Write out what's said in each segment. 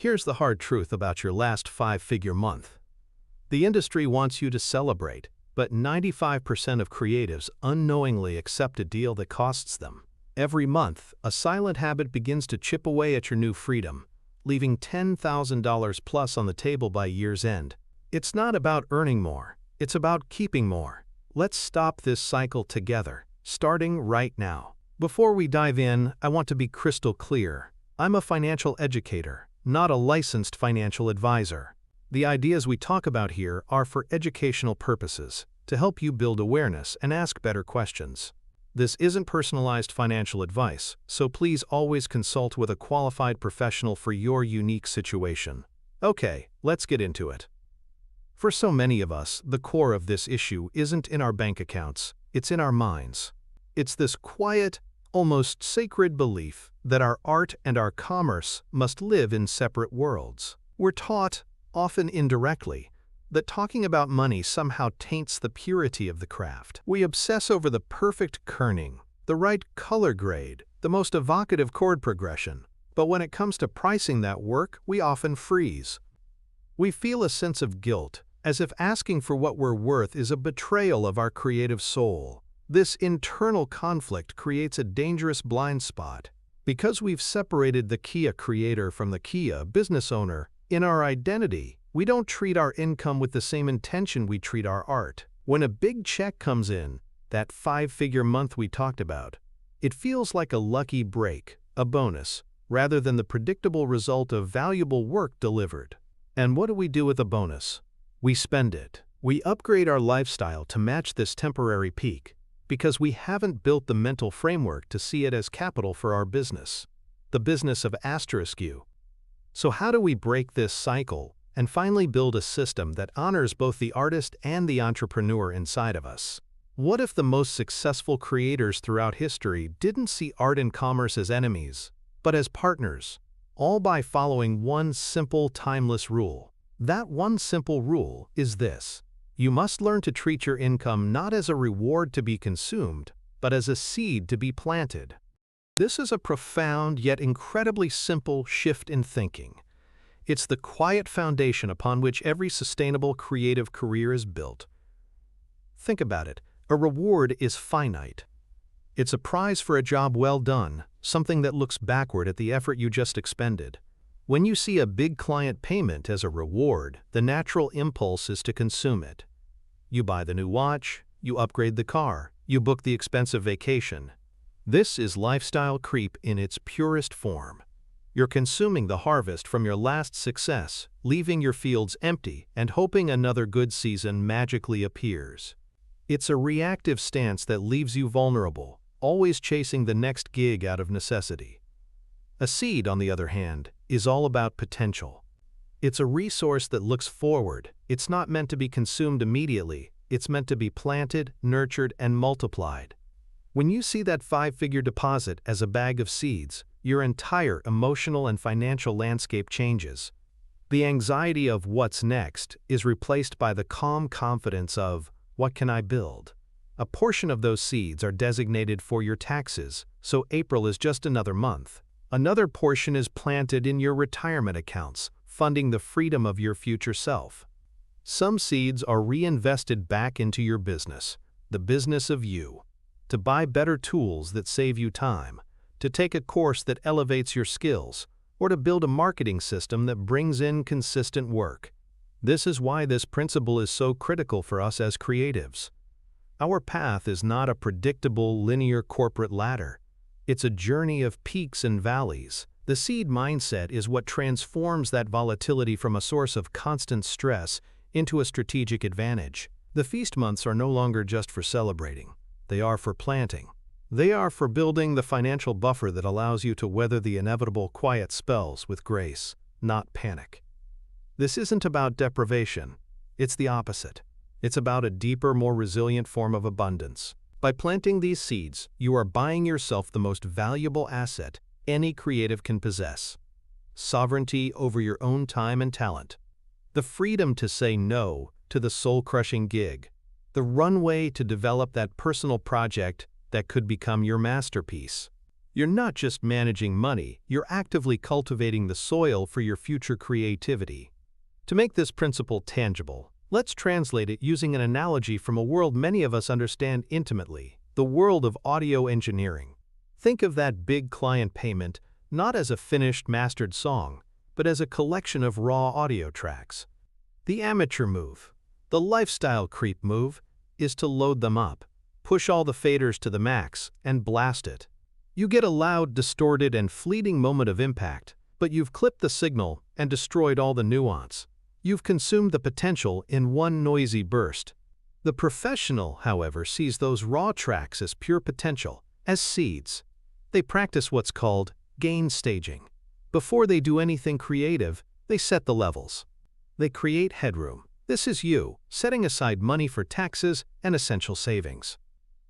Here's the hard truth about your last five-figure month. The industry wants you to celebrate, but 95% of creatives unknowingly accept a deal that costs them. Every month, a silent habit begins to chip away at your new freedom, leaving $10,000 plus on the table by year's end. It's not about earning more, it's about keeping more. Let's stop this cycle together, starting right now. Before we dive in, I want to be crystal clear. I'm a financial educator, not a licensed financial advisor. The ideas we talk about here are for educational purposes, to help you build awareness and ask better questions. This isn't personalized financial advice, so please always consult with a qualified professional for your unique situation. Okay, let's get into it. For so many of us, the core of this issue isn't in our bank accounts, it's in our minds. It's this quiet, almost sacred belief that our art and our commerce must live in separate worlds. We're taught, often indirectly, that talking about money somehow taints the purity of the craft. We obsess over the perfect kerning, the right color grade, the most evocative chord progression, but when it comes to pricing that work, we often freeze. We feel a sense of guilt, as if asking for what we're worth is a betrayal of our creative soul. This internal conflict creates a dangerous blind spot. Because we've separated the Kia creator from the Kia business owner, in our identity, we don't treat our income with the same intention we treat our art. When a big check comes in, that five-figure month we talked about, it feels like a lucky break, a bonus, rather than the predictable result of valuable work delivered. And what do we do with a bonus? We spend it. We upgrade our lifestyle to match this temporary peak, because we haven't built the mental framework to see it as capital for our business. The business of asterisk U. So how do we break this cycle and finally build a system that honors both the artist and the entrepreneur inside of us? What if the most successful creators throughout history didn't see art and commerce as enemies, but as partners, all by following one simple, timeless rule? That one simple rule is this: you must learn to treat your income not as a reward to be consumed, but as a seed to be planted. This is a profound yet incredibly simple shift in thinking. It's the quiet foundation upon which every sustainable creative career is built. Think about it. A reward is finite. It's a prize for a job well done, something that looks backward at the effort you just expended. When you see a big client payment as a reward, the natural impulse is to consume it. You buy the new watch, you upgrade the car, you book the expensive vacation. This is lifestyle creep in its purest form. You're consuming the harvest from your last success, leaving your fields empty and hoping another good season magically appears. It's a reactive stance that leaves you vulnerable, always chasing the next gig out of necessity. A seed, on the other hand, is all about potential. It's a resource that looks forward. It's not meant to be consumed immediately. It's meant to be planted, nurtured, and multiplied. When you see that five-figure deposit as a bag of seeds, your entire emotional and financial landscape changes. The anxiety of what's next is replaced by the calm confidence of, what can I build? A portion of those seeds are designated for your taxes, so April is just another month. Another portion is planted in your retirement accounts, funding the freedom of your future self. Some seeds are reinvested back into your business, the business of you. To buy better tools that save you time, to take a course that elevates your skills, or to build a marketing system that brings in consistent work. This is why this principle is so critical for us as creatives. Our path is not a predictable, linear corporate ladder. It's a journey of peaks and valleys. The seed mindset is what transforms that volatility from a source of constant stress into a strategic advantage. The feast months are no longer just for celebrating. They are for planting. They are for building the financial buffer that allows you to weather the inevitable quiet spells with grace, not panic. This isn't about deprivation. It's the opposite. It's about a deeper, more resilient form of abundance. By planting these seeds, you are buying yourself the most valuable asset any creative can possess: sovereignty over your own time and talent. The freedom to say no to the soul-crushing gig. The runway to develop that personal project that could become your masterpiece. You're not just managing money, you're actively cultivating the soil for your future creativity. To make this principle tangible, let's translate it using an analogy from a world many of us understand intimately, the world of audio engineering. Think of that big client payment not as a finished, mastered song, but as a collection of raw audio tracks. The amateur move, the lifestyle creep move, is to load them up, push all the faders to the max, and blast it. You get a loud, distorted, and fleeting moment of impact, but you've clipped the signal and destroyed all the nuance. You've consumed the potential in one noisy burst. The professional, however, sees those raw tracks as pure potential, as seeds. They practice what's called gain staging. Before they do anything creative, they set the levels. They create headroom. This is you, setting aside money for taxes and essential savings.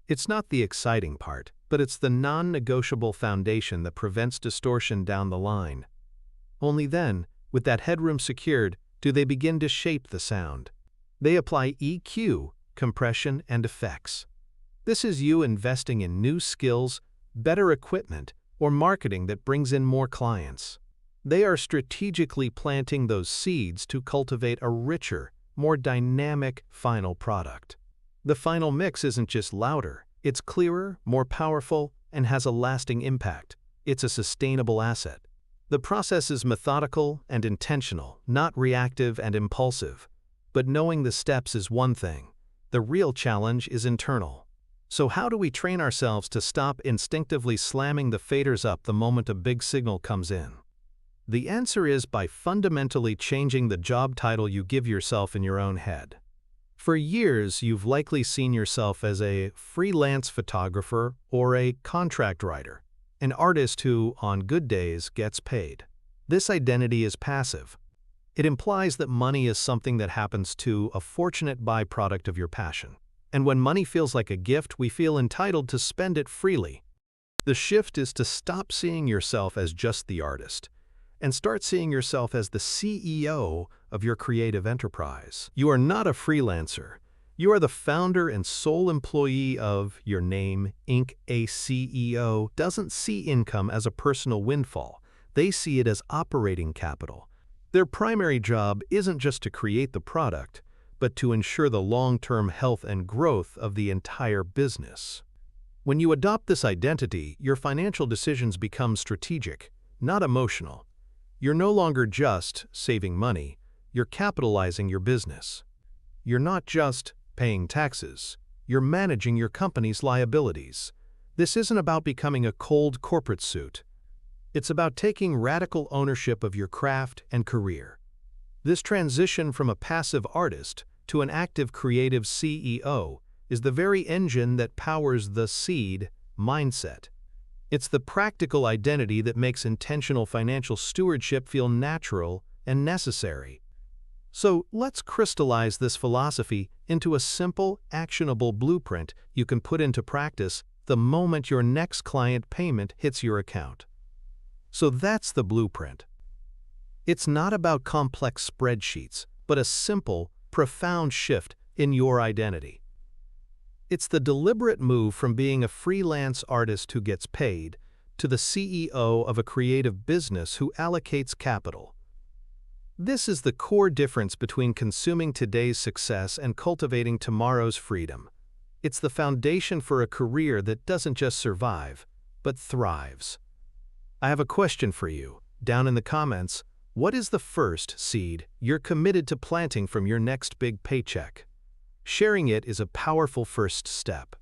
It's not the exciting part, but it's the non-negotiable foundation that prevents distortion down the line. Only then, with that headroom secured, do they begin to shape the sound. They apply EQ, compression, and effects. This is you investing in new skills, better equipment, or marketing that brings in more clients. They are strategically planting those seeds to cultivate a richer, more dynamic final product. The final mix isn't just louder, it's clearer, more powerful, and has a lasting impact. It's a sustainable asset. The process is methodical and intentional, not reactive and impulsive. But knowing the steps is one thing. The real challenge is internal. So how do we train ourselves to stop instinctively slamming the faders up the moment a big signal comes in? The answer is by fundamentally changing the job title you give yourself in your own head. For years, you've likely seen yourself as a freelance photographer or a contract writer, an artist who, on good days, gets paid. This identity is passive. It implies that money is something that happens to a fortunate byproduct of your passion. And when money feels like a gift, we feel entitled to spend it freely. The shift is to stop seeing yourself as just the artist and start seeing yourself as the CEO of your creative enterprise. You are not a freelancer. You are the founder and sole employee of your name, Inc. A CEO doesn't see income as a personal windfall. They see it as operating capital. Their primary job isn't just to create the product, but to ensure the long-term health and growth of the entire business. When you adopt this identity, your financial decisions become strategic, not emotional. You're no longer just saving money, you're capitalizing your business. You're not just paying taxes, you're managing your company's liabilities. This isn't about becoming a cold corporate suit. It's about taking radical ownership of your craft and career. This transition from a passive artist to an active creative CEO is the very engine that powers the seed mindset. It's the practical identity that makes intentional financial stewardship feel natural and necessary. So let's crystallize this philosophy into a simple, actionable blueprint you can put into practice the moment your next client payment hits your account. So that's the blueprint. It's not about complex spreadsheets, but a simple, profound shift in your identity. It's the deliberate move from being a freelance artist who gets paid to the CEO of a creative business who allocates capital. This is the core difference between consuming today's success and cultivating tomorrow's freedom. It's the foundation for a career that doesn't just survive, but thrives. I have a question for you. Down in the comments, what is the first seed you're committed to planting from your next big paycheck? Sharing it is a powerful first step.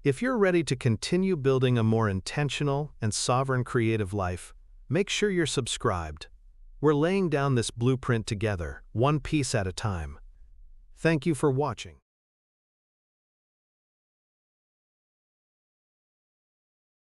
If you're ready to continue building a more intentional and sovereign creative life, make sure you're subscribed. We're laying down this blueprint together, one piece at a time. Thank you for watching.